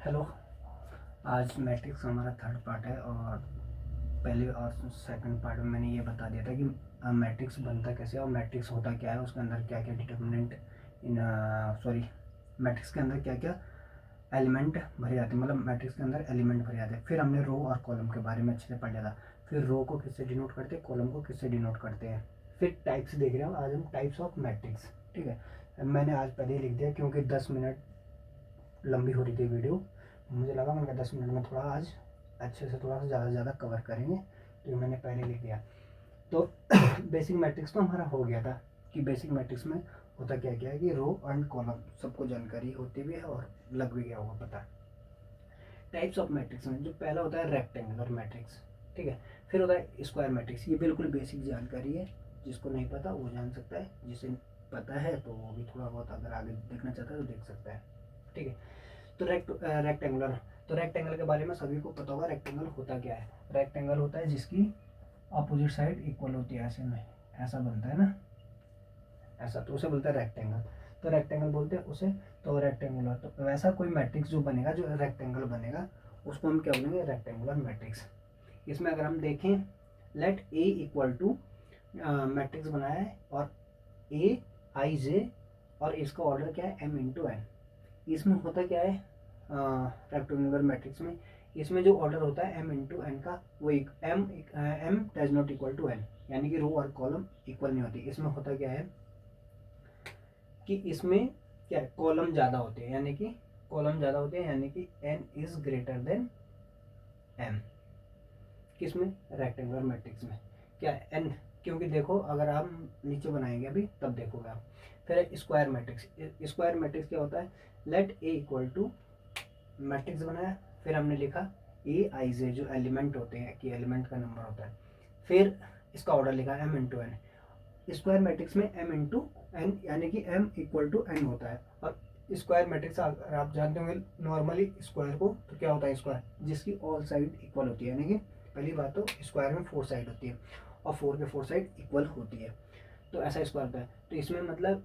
Hello. आज matrix हमारा third part है और पहले और सेकंड पार्ट में मैंने ये बता दिया था कि मैट्रिक्स बनता कैसे और मैट्रिक्स होता क्या है, उसके अंदर क्या क्या डिटर्मिनेंट इन सॉरी मैट्रिक्स के अंदर क्या क्या एलिमेंट भरे जाते हैं, मतलब मैट्रिक्स के अंदर एलिमेंट भरे जाते हैं। फिर हमने रो और कॉलम के बारे में अच्छे से पढ़ लिया था। फिर रो को किससे डिनोट करते हैं, कॉलम को किससे डिनोट करते हैं। फिर टाइप्स देख रहे हो, आज हम टाइप्स ऑफ मैट्रिक्स। ठीक है, मैंने आज पहले ही लिख दिया क्योंकि 10 मिनट लंबी हो रही थी वीडियो। मुझे लगा मैंने 10 मिनट में थोड़ा आज अच्छे से थोड़ा सा ज़्यादा से ज़्यादा कवर करेंगे, तो मैंने पहले लिख दिया। तो बेसिक मैट्रिक्स तो हमारा हो गया था कि बेसिक मैट्रिक्स में होता क्या क्या है कि रो एंड कॉलम सबको जानकारी होती भी है और लग भी गया होगा पता। टाइप्स ऑफ मैट्रिक्स में जो पहला होता है रेक्टेंगुलर मैट्रिक्स। ठीक है, फिर होता है स्क्वायर मैट्रिक्स। ये बिल्कुल बेसिक जानकारी है, जिसको नहीं पता वो जान सकता है, जिसे पता है तो वो भी थोड़ा बहुत अगर आगे देखना चाहता है तो देख सकता है। ठीक है, तो रेक्टेंगुलर, तो रेक्टेंगल के बारे में सभी को पता होगा। रेक्टेंगल होता क्या है, रेक्टेंगल होता है जिसकी अपोजिट साइड इक्वल होती है, ऐसे में ऐसा बनता है ना, ऐसा, तो उसे बोलते हैं रेक्टेंगल। तो रेक्टेंगल बोलते हैं उसे। तो रेक्टेंगुलर, तो वैसा कोई मैट्रिक्स जो बनेगा, जो रेक्टेंगल बनेगा, उसको हम क्या बोलेंगे, रेक्टेंगुलर मैट्रिक्स। इसमें अगर हम देखें, let A equal to matrix बनाया है और ए आई जे और इसका ऑर्डर क्या है, एम इंटू एन। इसमें होता क्या है रेक्टेंगुलर मैट्रिक्स में, इसमें जो ऑर्डर होता है एम इंटू एन का, वो M does not equal to N, यानी कि रो और कॉलम इक्वल नहीं होती। इसमें होता क्या है कि इसमें क्या है, कॉलम ज़्यादा होते हैं, यानी कि कॉलम ज़्यादा होते हैं, यानी कि N is greater than M. किसमें, रेक्टेंगुलर मैट्रिक्स में क्या है, एन, क्योंकि देखो अगर आप नीचे बनाएंगे अभी तब देखोगे आप। फिर स्क्वायर मैट्रिक्स। स्क्वायर मैट्रिक्स क्या होता है, let A equal to matrix बनाया, फिर हमने लिखा ए आई जे, जो एलिमेंट होते हैं कि एलिमेंट का नंबर होता है, फिर इसका ऑर्डर लिखा M into N. Square matrix में एम इंटू एन, यानी कि एम इक्वल टू एन होता है। और स्क्वायर मैट्रिक्स अगर आप जानते होंगे नॉर्मली स्क्वायर को, तो क्या होता है स्क्वायर, जिसकी ऑल साइड इक्वल होती है, यानी कि पहली बात तो स्क्वायर में 4 साइड होती है और 4 के 4 साइड इक्वल होती है, तो ऐसा स्क्वायर होता है। तो इसमें मतलब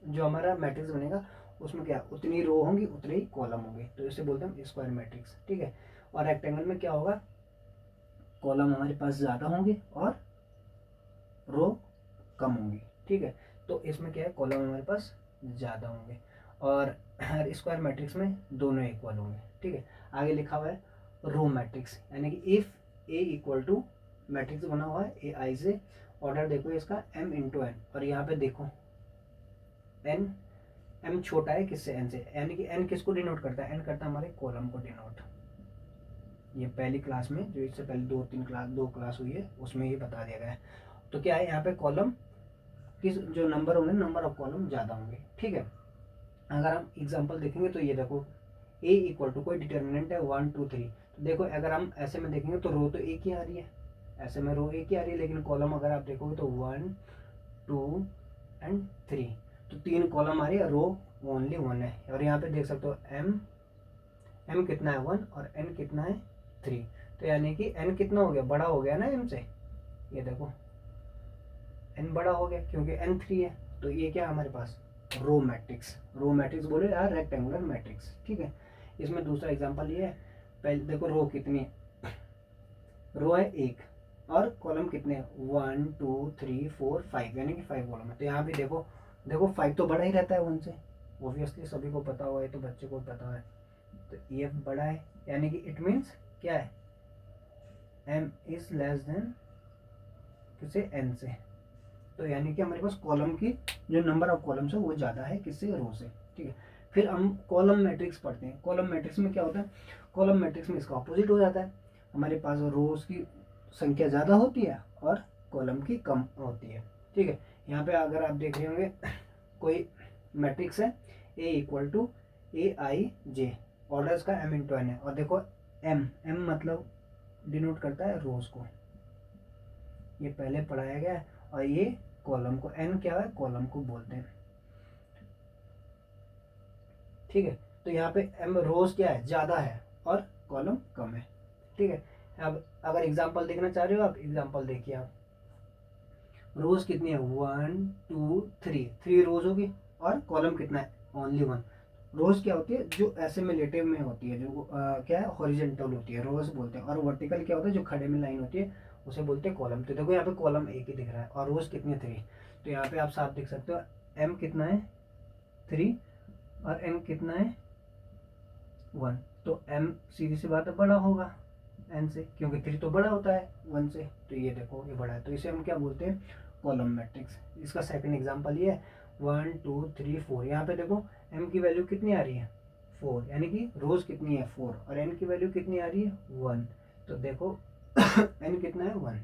जो हमारा मैट्रिक्स बनेगा उसमें क्या, उतनी रो होंगी उतने ही कॉलम होंगे, तो इसे बोलते हैं स्क्वायर मैट्रिक्स। ठीक है, और रेक्टेंगल में क्या होगा, कॉलम हमारे पास ज़्यादा होंगे और रो कम होंगी। ठीक है, तो इसमें क्या है, कॉलम हमारे पास ज़्यादा होंगे और स्क्वायर मैट्रिक्स में दोनों इक्वल होंगे। ठीक है, आगे लिखा हुआ है रो मैट्रिक्स, यानी कि if A equal to matrix बना हुआ है ए आई से, ऑर्डर देखो इसका एम इंटू एन, और यहाँ पे देखो एन, एम छोटा है किससे, एन से, यानी कि एन किसको डिनोट करता है, एन करता है हमारे कॉलम को डिनोट। ये पहली क्लास में, जो इससे पहले दो क्लास हुई है उसमें ये बता दिया गया है। तो क्या है, यहाँ पे कॉलम किस, जो नंबर होंगे, नंबर ऑफ कॉलम ज़्यादा होंगे। ठीक है, अगर हम एग्जांपल देखेंगे तो ये देखो ए इक्वल टू, कोई डिटर्मिनेंट है 1 2 3, तो देखो अगर हम ऐसे में देखेंगे तो रो तो एक ही आ रही है, ऐसे में रो एक ही आ रही है, लेकिन कॉलम अगर आप देखोगे तो 1 2 एंड 3, तो 3 कॉलम आ रही है, रो ओनली 1 है। और यहाँ पे देख सकते हो एम कितना है 1 और एन कितना है 3, तो यानी कि एन कितना हो गया, बड़ा हो गया ना एम से, ये देखो एन बड़ा हो गया क्योंकि एन 3 है। तो ये क्या है हमारे पास, रो मैट्रिक्स। रो मैट्रिक्स बोले यार रेक्टेंगुलर मैट्रिक्स। ठीक है, इसमें दूसरा एग्जांपल ये है, पहले देखो रो कितनी है, रो है एक और कॉलम कितने हैं 1 2 3 4 5, यानी कि 5 कॉलम है। तो यहाँ भी देखो, देखो 5 तो बड़ा ही रहता है 1 से, ऑब्वियसली सभी को पता हुआ है, तो बच्चे को पता है, तो ये बड़ा है, यानी कि इट मीन्स क्या है, एम इज लेस देन किसे, एन से। तो यानी कि हमारे पास कॉलम की जो नंबर ऑफ कॉलम्स है वो ज़्यादा है किससे, रो से। ठीक है, फिर हम कॉलम मैट्रिक्स पढ़ते हैं। कॉलम मैट्रिक्स में क्या होता है, कॉलम मैट्रिक्स में इसका अपोजिट हो जाता है, हमारे पास रोज की संख्या ज़्यादा होती है और कॉलम की कम होती है। ठीक है, यहाँ पे अगर आप देख रहे होंगे कोई मैट्रिक्स है A equal to A I J, orders का एम इंटू एन है, और देखो एम, एम मतलब डिनोट करता है रोज को, ये पहले पढ़ाया गया है, और ये कॉलम को, एन क्या है, कॉलम को बोलते हैं। ठीक है, तो यहाँ पे एम रोज क्या है, ज़्यादा है और कॉलम कम है। ठीक है, अब अगर एग्जांपल देखना चाह रहे हो आप, एग्जांपल देखिए आप, रोज कितनी है 1 2 3, 3 रोज होगी और कॉलम कितना है ओनली 1, रोज क्या होती है, जो एसिमिलेटिव में होती है, जो क्या है, हॉरिजेंटल होती है, रोज बोलते हैं। और वर्टिकल क्या होता है, जो खड़े में लाइन होती है, उसे बोलते हैं कॉलम। तो देखो यहाँ पे कॉलम एक ही दिख रहा है और रोज कितनी है, 3। तो यहाँ पे आप साफ देख सकते हो, एम कितना है, 3, और एन कितना है, 1। तो एम सीधी सी बात है बड़ा होगा एन से, क्योंकि 3 तो बड़ा होता है 1 से। तो ये देखो ये बड़ा है, तो इसे हम क्या बोलते हैं, कॉलम मैट्रिक्स। इसका सेकंड एग्जांपल ये है, 1 2 3 4। यहाँ पे देखो एम की वैल्यू कितनी आ रही है, 4, यानी कि रोज कितनी है, 4, और एन की वैल्यू कितनी आ रही है, 1। तो देखो एन कितना है, 1,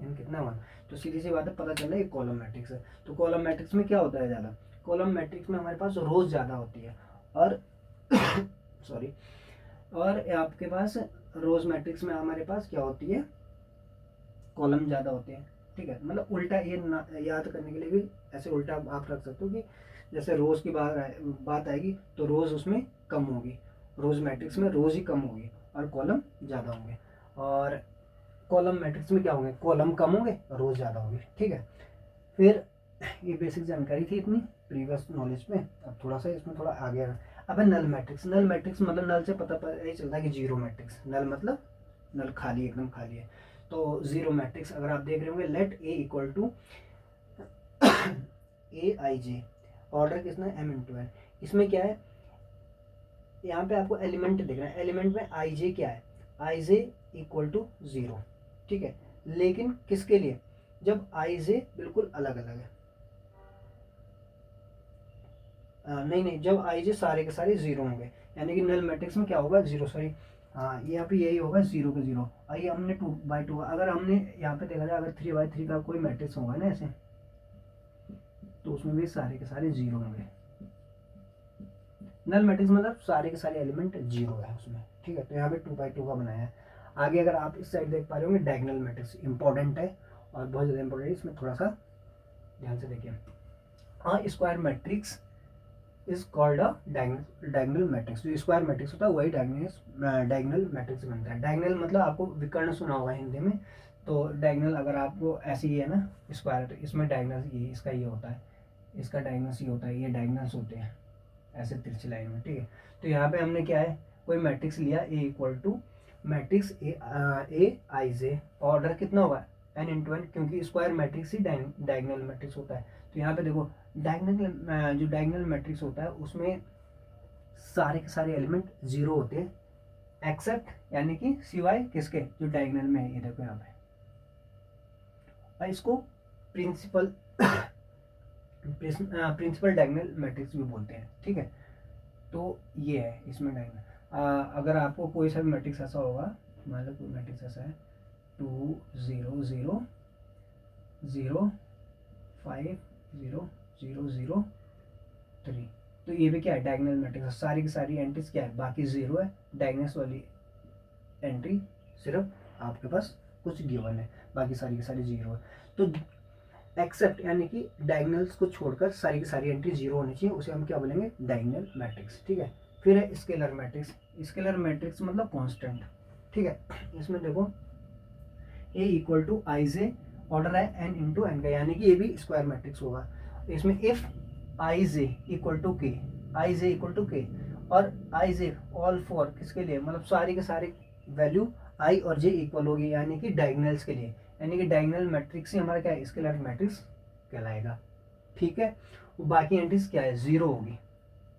एन कितना है, 1। तो सीधी सी बात है, पता चल रहा है ये कॉलम मैट्रिक्स है। तो कॉलम मैट्रिक्स में क्या होता है ज़्यादा, कॉलम मैट्रिक्स में हमारे पास रोज ज़्यादा होती है, और सॉरी, और आपके पास रोज मैट्रिक्स में हमारे पास क्या होती है, कॉलम ज़्यादा होते हैं। ठीक है, मतलब उल्टा ये याद करने के लिए भी ऐसे उल्टा आप रख सकते हो कि जैसे रोज की बात आएगी तो रोज उसमें कम होगी, रोज मैट्रिक्स में रोज ही कम होगी और कॉलम ज़्यादा होंगे। और कॉलम मैट्रिक्स में क्या होंगे, कॉलम कम होंगे, रोज ज़्यादा होगी। ठीक है, फिर ये बेसिक जानकारी थी इतनी प्रीवियस नॉलेज में। अब थोड़ा सा इसमें थोड़ा आगे अब है नल मैट्रिक्स। नल मैट्रिक्स मतलब नल से पता ये चलता है कि जीरो मैट्रिक्स, नल मतलब नल खाली, एकदम खाली है। तो जीरो मैट्रिक्स अगर आप देख रहे होंगे, let A equal to A I J, order किसना है, एम इंटू एन। इसमें क्या है, यहाँ पे आपको एलिमेंट देखना है, एलिमेंट में आई जे क्या है, आई जे इक्वल टू 0। ठीक है, लेकिन किसके लिए, जब आई जे बिल्कुल अलग अलग है, नहीं, जब आई जे सारे के सारे 0 होंगे, यानी कि नल मैट्रिक्स में क्या होगा, 0, सॉरी, हाँ यहाँ पे यही होगा, 0 के 0। आइए हमने 2 बाई 2, अगर हमने यहाँ पे देखा जाए, अगर 3 बाई 3 का कोई मैट्रिक्स होगा ना ऐसे, तो उसमें भी सारे के सारे 0 होंगे। नल मैट्रिक्स मतलब सारे के सारे एलिमेंट 0 है उसमें। ठीक है, तो यहाँ पे 2 बाई 2 का बनाया है। आगे अगर आप इस साइड देख पा रहे होंगे, डायगोनल मैट्रिक्स इंपॉर्टेंट है और बहुत ज़्यादा इंपॉर्टेंट है, इसमें थोड़ा सा ध्यान से देखिए। हाँ, square matrix is called a diagonal matrix. जो स्क्वायर मैट्रिक्स होता है वही डायगोनल मैट्रिक्स बनता है। डायगोनल मतलब आपको विकर्ण सुना होगा हिंदी में। तो डायगोनल अगर आपको ऐसे ही है ना, स्क्वायर, तो इसमें डायगोनल ये इसका ये होता है, इसका डायगोनल्स ये होता है, ये डायगोनल्स होते हैं ऐसे तिरछी लाइन में। ठीक है, तो यहाँ पे हमने क्या है, कोई मैट्रिक्स लिया, A equal to matrix A I J, order कितना होगा, एन इंटू एन, क्योंकि स्क्वायर मैट्रिक्स ही डायगोनल मैट्रिक्स होता है। तो यहाँ पे देखो, डायगोनल जो डायगोनल मैट्रिक्स होता है उसमें सारे के सारे एलिमेंट 0 होते हैं, एक्सेप्ट यानी कि सिवाय किसके, जो डायगोनल में है। ये देखो यहाँ पे, और इसको प्रिंसिपल प्रिंसिपल डायगोनल मैट्रिक्स भी बोलते हैं। ठीक है, तो ये है इसमें डायगोनल। अगर आपको कोई सा भी मैट्रिक्स ऐसा होगा, मान लो कोई मैट्रिक्स ऐसा है, 2 0 0 0 5 0 0 0 3, तो ये भी क्या है, डायगोनल मैट्रिक्स। सारी की सारी एंट्रीज क्या है, बाकी 0 है, डायगोनल्स वाली एंट्री सिर्फ आपके पास कुछ गिवन है, बाकी सारी की सारी 0 है। तो एक्सेप्ट यानी कि डायगोनल्स को छोड़कर सारी की सारी एंट्री 0 होनी चाहिए, उसे हम क्या बोलेंगे, डायगोनल मैट्रिक्स। ठीक है, फिर है स्केलर मैट्रिक्स। स्केलर मैट्रिक्स मतलब कांस्टेंट। ठीक है, इसमें देखो, A equal to I J, order है एन इंटू एन का, यानी कि ये भी स्क्वायर मैट्रिक्स होगा। इसमें if I J equal to K, I J equal to के, और आई जे ऑल फॉर किसके लिए, मतलब सारी के सारे वैल्यू आई और जे इक्वल होगी, यानी कि डायगोनल्स के लिए, यानी कि डायगोनल मैट्रिक्स ही हमारा क्या है, स्केलर मैट्रिक्स कहलाएगा। ठीक है, बाकी एंट्रीज क्या है, 0 होगी,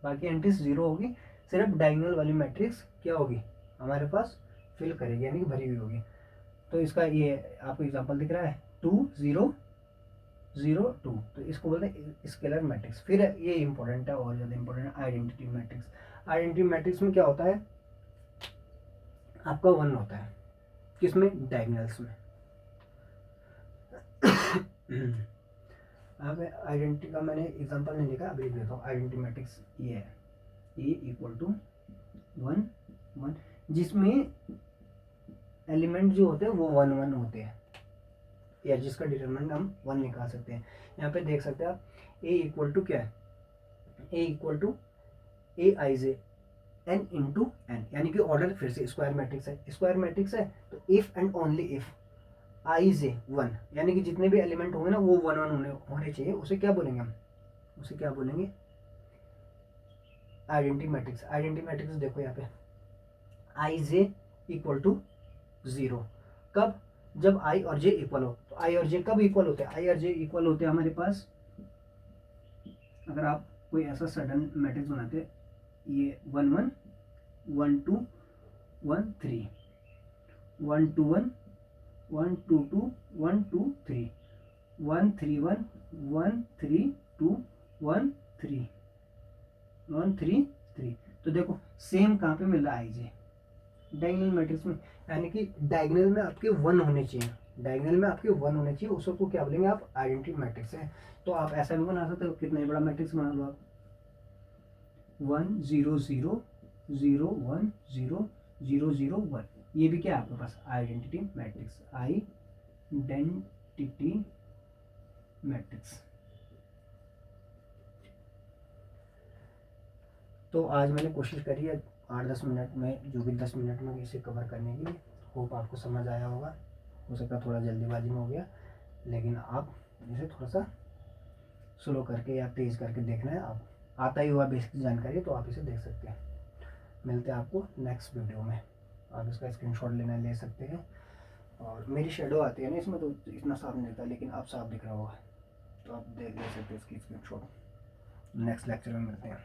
बाकी एंट्रीज 0 होगी, सिर्फ डायगोनल वाली मैट्रिक्स क्या होगी, हमारे पास फिल करेगी, यानी कि भरी हुई होगी। तो इसका ये आपको एग्जांपल दिख रहा है, 2 0 0 2, तो इसको बोलते हैं स्केलर मैट्रिक्स। फिर ये इंपॉर्टेंट है, और ज़्यादा इंपॉर्टेंट है, आइडेंटिटी मैट्रिक्स। आइडेंटिटी मैट्रिक्स में क्या होता है, आपका 1 होता है, किसमें, डायगोनल्स में। अब आइडेंटिटी का मैंने एग्जांपल नहीं लिखा, अभी देता हूँ। आइडेंटिटी मैट्रिक्स ये है, ए इक्वल टू 1 1, जिसमें एलिमेंट जो होते हैं वो 1 1 होते हैं, या जिसका डिटरमिनेंट हम 1 निकाल सकते हैं। यहाँ पे देख सकते हैं आप, ए इक्वल टू क्या है, A equal to A I J N into N, यानी कि ऑर्डर फिर से स्क्वायर मैट्रिक्स है, स्क्वायर मैट्रिक्स है, तो if and only if I J 1, यानी कि जितने भी एलिमेंट होंगे ना वो 1 1 होने चाहिए, उसे क्या बोलेंगे हम, उसे क्या बोलेंगे, आइडेंटिटी मैट्रिक्स। आइडेंटिटी मैट्रिक्स देखो यहाँ पे आई जे इक्वल टू 0। कब? जब आई और जे इक्वल हो। तो आई और जे कब इक्वल होते हैं? आई और जे इक्वल होते हैं हमारे पास, अगर आप कोई ऐसा सडन मैट्रिक्स बनाते हैं, ये 1 1 1 2 1 3 1 2 1 1 2 2 1 2 3 1 3 1 1 3 2 1 3 1 3 3। तो देखो सेम कहाँ पे मिल रहा है आई जे डायगोनल मैट्रिक्स में, यानी कि डायगोनल में आपके 1 होने चाहिए। डायगोनल में आपके 1 होने चाहिए, उसको क्या बोलेंगे आप? आइडेंटिटी मैट्रिक्स है। तो आप ऐसा भी बना सकते हो, कितना बड़ा मैट्रिक्स बना लो आप, 1 0 0 0 1 0 0 0 1। ये भी क्या है आपके पास? Identity matrix. Identity matrix. तो आज मैंने कोशिश करी है 8-10 मिनट में, जो कि 10 मिनट में इसे कवर करने की। होप आपको समझ आया होगा। हो सकता है थोड़ा जल्दीबाजी में हो गया, लेकिन आप इसे थोड़ा सा स्लो करके या तेज़ करके देखना है। आप आता ही हुआ बेसिक जानकारी, तो आप इसे देख सकते हैं। मिलते हैं आपको नेक्स्ट वीडियो में। आप इसका स्क्रीनशॉट लेना ले सकते हैं। और मेरी शेडो आती है ना इसमें, तो इतना साफ नहीं दिखता, लेकिन अब साफ दिख रहा होगा, तो आप देख ले सकते हैं इसकी स्क्रीनशॉट। नेक्स्ट लेक्चर में मिलते हैं।